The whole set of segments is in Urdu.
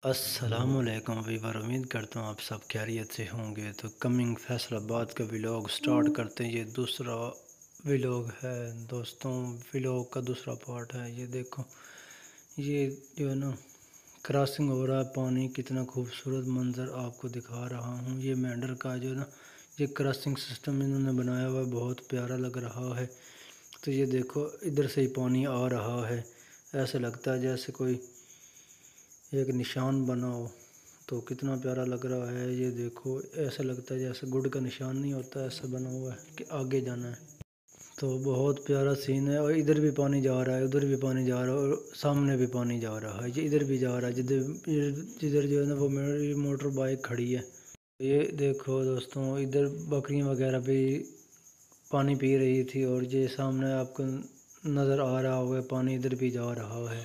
السلام علیکم ویور، امید کرتا ہوں آپ سب خیریت سے ہوں گے۔ تو کمنگ فیصل آباد کا ولاگ سٹارٹ کرتے ہیں۔ یہ دوسرا ولاگ ہے دوستوں، ولاگ کا دوسرا پارٹ ہے۔ یہ دیکھو، یہ جو ہے نا کراسنگ ہو رہا ہے پانی، کتنا خوبصورت منظر آپ کو دکھا رہا ہوں۔ یہ مینڈر کا جو ہے نا یہ کراسنگ سسٹم انہوں نے بنایا ہوا ہے، بہت پیارا لگ رہا ہے۔ تو یہ دیکھو ادھر سے ہی پانی آ رہا ہے، ایسا لگتا ہے جیسے کوئی ایک نشان بنا ہو، تو کتنا پیارا لگ رہا ہے۔ یہ دیکھو ایسا لگتا ہے جیسے گڈ کا نشان نہیں ہوتا، ایسا بنا ہوا ہے کہ آگے جانا ہے۔ تو بہت پیارا سین ہے، اور ادھر بھی پانی جا رہا ہے، ادھر بھی پانی جا رہا ہے، اور سامنے بھی پانی جا رہا ہے، یہ ادھر بھی جا رہا ہے جدھر جو ہے نا وہ میری موٹر بائک کھڑی ہے۔ یہ دیکھو دوستوں، ادھر بکریاں وغیرہ بھی پانی پی رہی تھی، اور یہ سامنے آپ کو نظر آ رہا ہوگا پانی ادھر بھی جا رہا ہے۔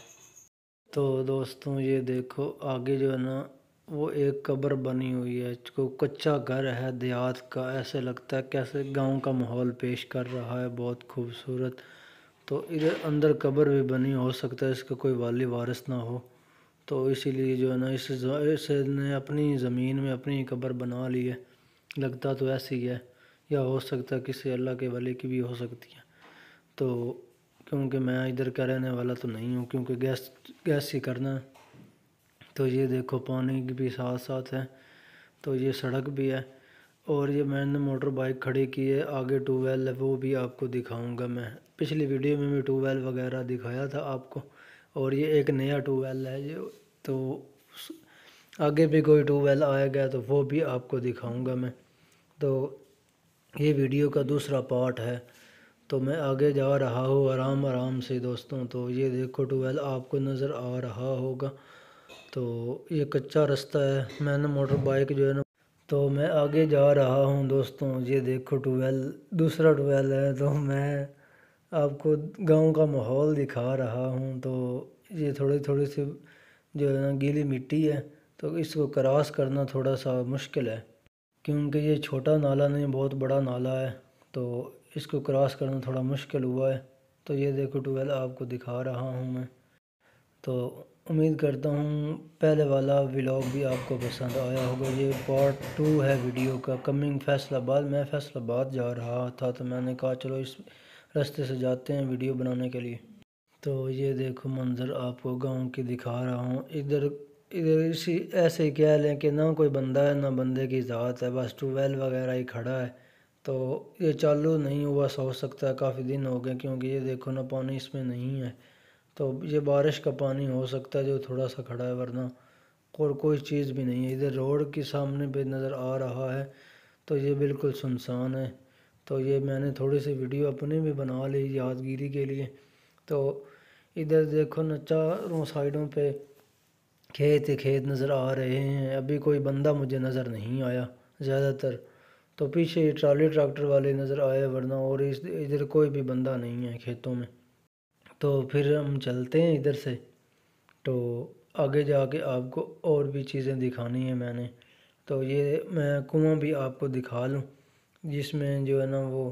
تو دوستوں یہ دیکھو آگے جو ہے نا وہ ایک قبر بنی ہوئی ہے، کو کچا گھر ہے دیہات کا، ایسے لگتا ہے کیسے گاؤں کا ماحول پیش کر رہا ہے، بہت خوبصورت۔ تو ادھر اندر قبر بھی بنی، ہو سکتا ہے اس کا کوئی والی وارث نہ ہو، تو اسی لیے جو ہے نا اس نے اپنی زمین میں اپنی قبر بنا لی ہے، لگتا تو ایسے ہی ہے، یا ہو سکتا ہے کسی اللہ کے ولی کی بھی ہو سکتی ہے۔ تو کیونکہ میں ادھر کا رہنے والا تو نہیں ہوں، کیونکہ گیس ہی کرنا ہے۔ تو یہ دیکھو پانی بھی ساتھ ساتھ ہے، تو یہ سڑک بھی ہے، اور یہ میں نے موٹر بائک کھڑی کی ہے، آگے ٹیوب ویل ہے وہ بھی آپ کو دکھاؤں گا میں۔ پچھلی ویڈیو میں بھی ٹیوب ویل وغیرہ دکھایا تھا آپ کو، اور یہ ایک نیا ٹیوب ویل ہے تو آگے بھی کوئی ٹیوب ویل آئے گا تو وہ بھی آپ کو دکھاؤں گا میں۔ تو یہ ویڈیو کا دوسرا پارٹ ہے، تو میں آگے جا رہا ہوں آرام آرام سے دوستوں۔ تو یہ دیکھو ٹیوب ویل آپ کو نظر آ رہا ہوگا، تو یہ کچا رستہ ہے، میں نے موٹر بائک جو ہے نا، تو میں آگے جا رہا ہوں دوستوں۔ یہ دیکھو ٹیوب ویل دوسرا ٹیوب ویل ہے، تو میں آپ کو گاؤں کا ماحول دکھا رہا ہوں۔ تو یہ تھوڑی تھوڑی سی جو ہے نا گیلی مٹی ہے، تو اس کو کراس کرنا تھوڑا سا مشکل ہے، کیونکہ یہ چھوٹا نالا نہیں بہت بڑا نالا ہے، تو اس کو کراس کرنا تھوڑا مشکل ہوا ہے۔ تو یہ دیکھو ٹیوب ویل آپ کو دکھا رہا ہوں میں۔ تو امید کرتا ہوں پہلے والا ولاگ بھی آپ کو پسند آیا ہوگا۔ یہ پارٹ 2 ہے ویڈیو کا، کمنگ فیصل آباد۔ میں فیصل آباد جا رہا تھا، تو میں نے کہا چلو اس راستے سے جاتے ہیں ویڈیو بنانے کے لیے۔ تو یہ دیکھو منظر آپ کو گاؤں کی دکھا رہا ہوں۔ ادھر اسی ایسے ہی کہہ لیں کہ نہ کوئی بندہ ہے نہ بندے کی ذات ہے، بس ٹیوب ویل وغیرہ ہی کھڑا ہے۔ تو یہ چالو نہیں ہوا ہو سکتا ہے کافی دن ہو گئے، کیونکہ یہ دیکھو نا پانی اس میں نہیں ہے، تو یہ بارش کا پانی ہو سکتا ہے جو تھوڑا سا کھڑا ہے، ورنہ اور کوئی چیز بھی نہیں ہے۔ ادھر روڈ کے سامنے پہ نظر آ رہا ہے، تو یہ بالکل سنسان ہے۔ تو یہ میں نے تھوڑی سی ویڈیو اپنی بھی بنا لی یادگیری کے لیے۔ تو ادھر دیکھو نا چاروں سائڈوں پہ کھیت ہی کھیت نظر آ رہے ہیں، ابھی کوئی بندہ مجھے نظر نہیں آیا زیادہ تر، تو پیچھے یہ ٹرالی ٹریکٹر والے نظر آئے، ورنہ اور ادھر کوئی بھی بندہ نہیں ہے کھیتوں میں۔ تو پھر ہم چلتے ہیں ادھر سے، تو آگے جا کے آپ کو اور بھی چیزیں دکھانی ہیں میں نے۔ تو یہ میں کنواں بھی آپ کو دکھا لوں، جس میں جو ہے نا وہ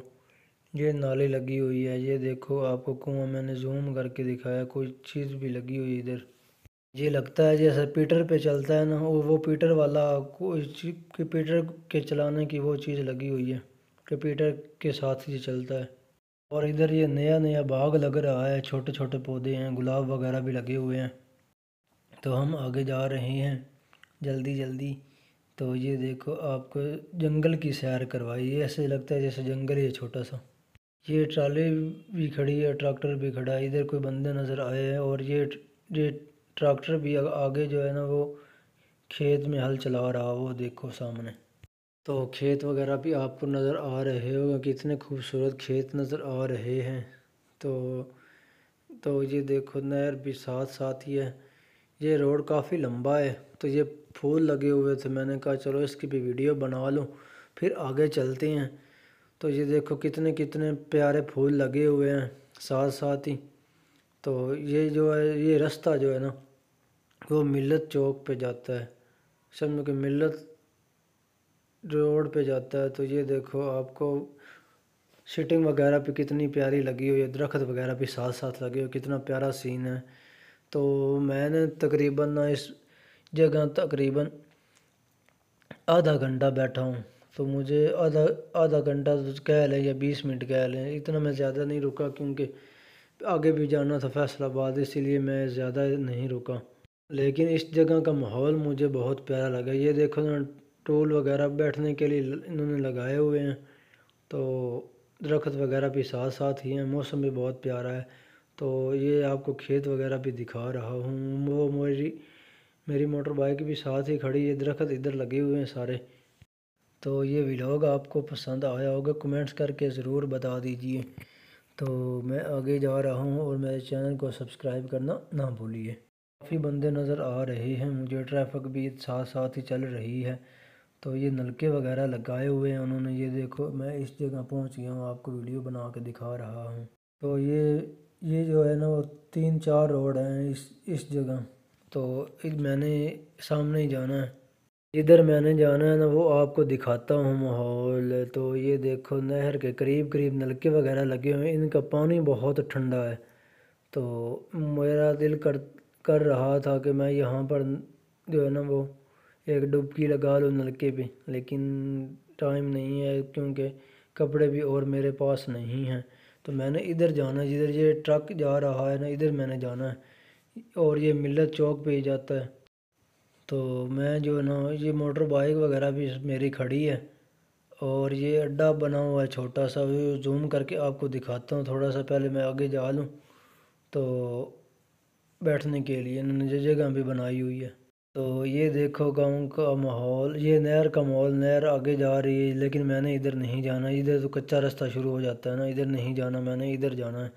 یہ نالی لگی ہوئی ہے۔ یہ دیکھو آپ کو کنواں میں نے زوم کر کے دکھایا، کوئی چیز بھی لگی ہوئی ادھر، یہ لگتا ہے جیسے پیٹر پہ چلتا ہے نا، وہ پیٹر والا کہ پیٹر کے چلانے کی وہ چیز لگی ہوئی ہے کہ پیٹر کے ساتھ یہ چلتا ہے۔ اور ادھر یہ نیا نیا باغ لگ رہا ہے، چھوٹے چھوٹے پودے ہیں، گلاب وغیرہ بھی لگے ہوئے ہیں۔ تو ہم آگے جا رہے ہیں جلدی جلدی۔ تو یہ دیکھو آپ کو جنگل کی سیر کروائی، یہ ایسے لگتا ہے جیسے جنگل ہی ہے چھوٹا سا۔ یہ ٹرالی بھی کھڑی ہے، ٹریکٹر بھی کھڑا ہے، ادھر کوئی بندے نظر آئے ہیں، اور یہ ٹریکٹر بھی آگے جو ہے نا وہ کھیت میں ہل چلا رہا، وہ دیکھو سامنے۔ تو کھیت وغیرہ بھی آپ کو نظر آ رہے ہوگا، کتنے خوبصورت کھیت نظر آ رہے ہیں۔ تو یہ دیکھو نہر بھی ساتھ ساتھ ہی ہے، یہ روڈ کافی لمبا ہے۔ تو یہ پھول لگے ہوئے تھے، میں نے کہا چلو اس کی بھی ویڈیو بنا لوں، پھر آگے چلتے ہیں۔ تو یہ دیکھو کتنے کتنے پیارے پھول لگے ہوئے ہیں ساتھ ساتھ ہی۔ تو یہ جو ہے یہ راستہ جو ہے نا وہ ملت چوک پہ جاتا ہے، سمجھو کہ ملت روڈ پہ جاتا ہے۔ تو یہ دیکھو آپ کو سٹنگ وغیرہ پہ کتنی پیاری لگی ہوئی ہے، درخت وغیرہ بھی ساتھ ساتھ لگے ہوئے، کتنا پیارا سین ہے۔ تو میں نے تقریباً جگہ تقریباً آدھا گھنٹہ بیٹھا ہوں، تو مجھے آدھا گھنٹہ کہہ لیں یا 20 منٹ کہہ لیں، اتنا میں زیادہ نہیں رکا کیونکہ آگے بھی جانا تھا فیصل آباد، اسی لیے میں زیادہ نہیں رکا۔ لیکن اس جگہ کا ماحول مجھے بہت پیارا لگا۔ یہ دیکھو نا، ٹول وغیرہ بیٹھنے کے لیے انہوں نے لگائے ہوئے ہیں، تو درخت وغیرہ بھی ساتھ ساتھ ہی ہیں، موسم بھی بہت پیارا ہے۔ تو یہ آپ کو کھیت وغیرہ بھی دکھا رہا ہوں، وہ میری موٹر بائک بھی ساتھ ہی کھڑی ہے، درخت ادھر لگے ہوئے ہیں سارے۔ تو یہ ولاگ آپ کو پسند آیا ہوگا، کمنٹس کر کے ضرور بتا دیجئے۔ تو میں آگے جا رہا ہوں اور میرے چینل کو سبسکرائب کرنا نہ بھولیے۔ کافی بندے نظر آ رہے ہیں مجھے، ٹریفک بھی ساتھ ساتھ ہی چل رہی ہے۔ تو یہ نلکے وغیرہ لگائے ہوئے ہیں انہوں نے، یہ دیکھو میں اس جگہ پہنچ گیا ہوں، آپ کو ویڈیو بنا کے دکھا رہا ہوں۔ تو یہ جو ہے نا، وہ 3-4 روڈ ہیں اس جگہ، تو میں نے سامنے ہی جانا ہے، ادھر میں نے جانا ہے نا، وہ آپ کو دکھاتا ہوں ماحول۔ تو یہ دیکھو نہر کے قریب قریب نلکے وغیرہ لگے ہوئے ہیں، ان کا پانی بہت ٹھنڈا ہے۔ تو میرا دل کر رہا تھا کہ میں یہاں پر جو ہے نا وہ ایک ڈبکی لگا لوں نلکے پہ، لیکن ٹائم نہیں ہے کیونکہ کپڑے بھی اور میرے پاس نہیں ہیں۔ تو میں نے ادھر جانا ہے، جدھر یہ ٹرک جا رہا ہے نا، ادھر میں نے جانا ہے، اور یہ ملت چوک پہ ہی جاتا ہے۔ تو میں جو ہے نا، یہ موٹر بائک وغیرہ بھی میری کھڑی ہے، اور یہ اڈا بنا ہوا ہے چھوٹا سا، زوم کر کے آپ کو دکھاتا ہوں تھوڑا سا، پہلے میں آگے جا لوں۔ تو بیٹھنے کے لیے انہوں نے جگہ بھی بنائی ہوئی ہے۔ تو یہ دیکھو گاؤں کا ماحول، یہ نہر کا ماحول، نہر آگے جا رہی ہے، لیکن میں نے ادھر نہیں جانا، ادھر تو کچا راستہ شروع ہو جاتا ہے نا، ادھر نہیں جانا، میں نے ادھر جانا ہے،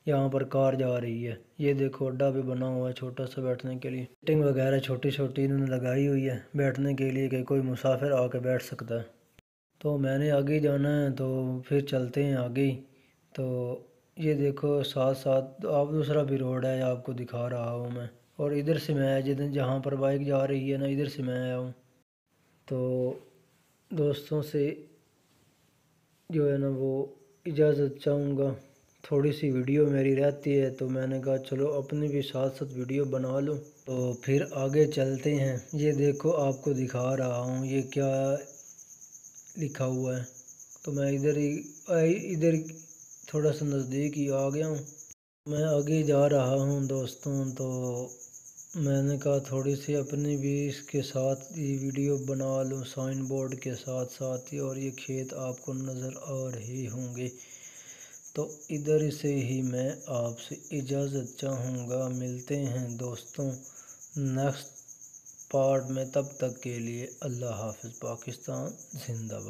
یہاں پر کار جا رہی ہے۔ یہ دیکھو اڈا بھی بنا ہوا ہے چھوٹا سا بیٹھنے کے لیے، سیٹنگ وغیرہ چھوٹی چھوٹی انہوں نے لگائی ہوئی ہے بیٹھنے کے لیے کہ کوئی مسافر آ کے بیٹھ سکتا ہے۔ تو میں نے آگے جانا ہے، تو پھر چلتے ہیں آگے ہی۔ تو یہ دیکھو ساتھ ساتھ آپ دوسرا بھی روڈ ہے، آپ کو دکھا رہا ہوں میں، اور ادھر سے میں جہاں پر بائک جا رہی ہے نا، ادھر سے میں آیا ہوں۔ تو دوستوں سے جو ہے نا وہ اجازت چاہوں گا، تھوڑی سی ویڈیو میری رہتی ہے، تو میں نے کہا چلو اپنی بھی ساتھ ساتھ ویڈیو بنا لوں۔ تو پھر آگے چلتے ہیں۔ یہ دیکھو آپ کو دکھا رہا ہوں یہ کیا لکھا ہوا ہے، تو میں ادھر تھوڑا سا نزدیک ہی آ گیا ہوں، میں آگے جا رہا ہوں دوستوں۔ تو میں نے کہا تھوڑی سی اپنی بھی اس کے ساتھ یہ ویڈیو بنا لوں سائن بورڈ کے ساتھ ساتھ ہی، اور یہ کھیت آپ کو نظر آ رہے ہوں گے۔ تو ادھر سے ہی میں آپ سے اجازت چاہوں گا، ملتے ہیں دوستوں نیکسٹ پارٹ میں، تب تک کے لیے اللہ حافظ، پاکستان زندہ باد۔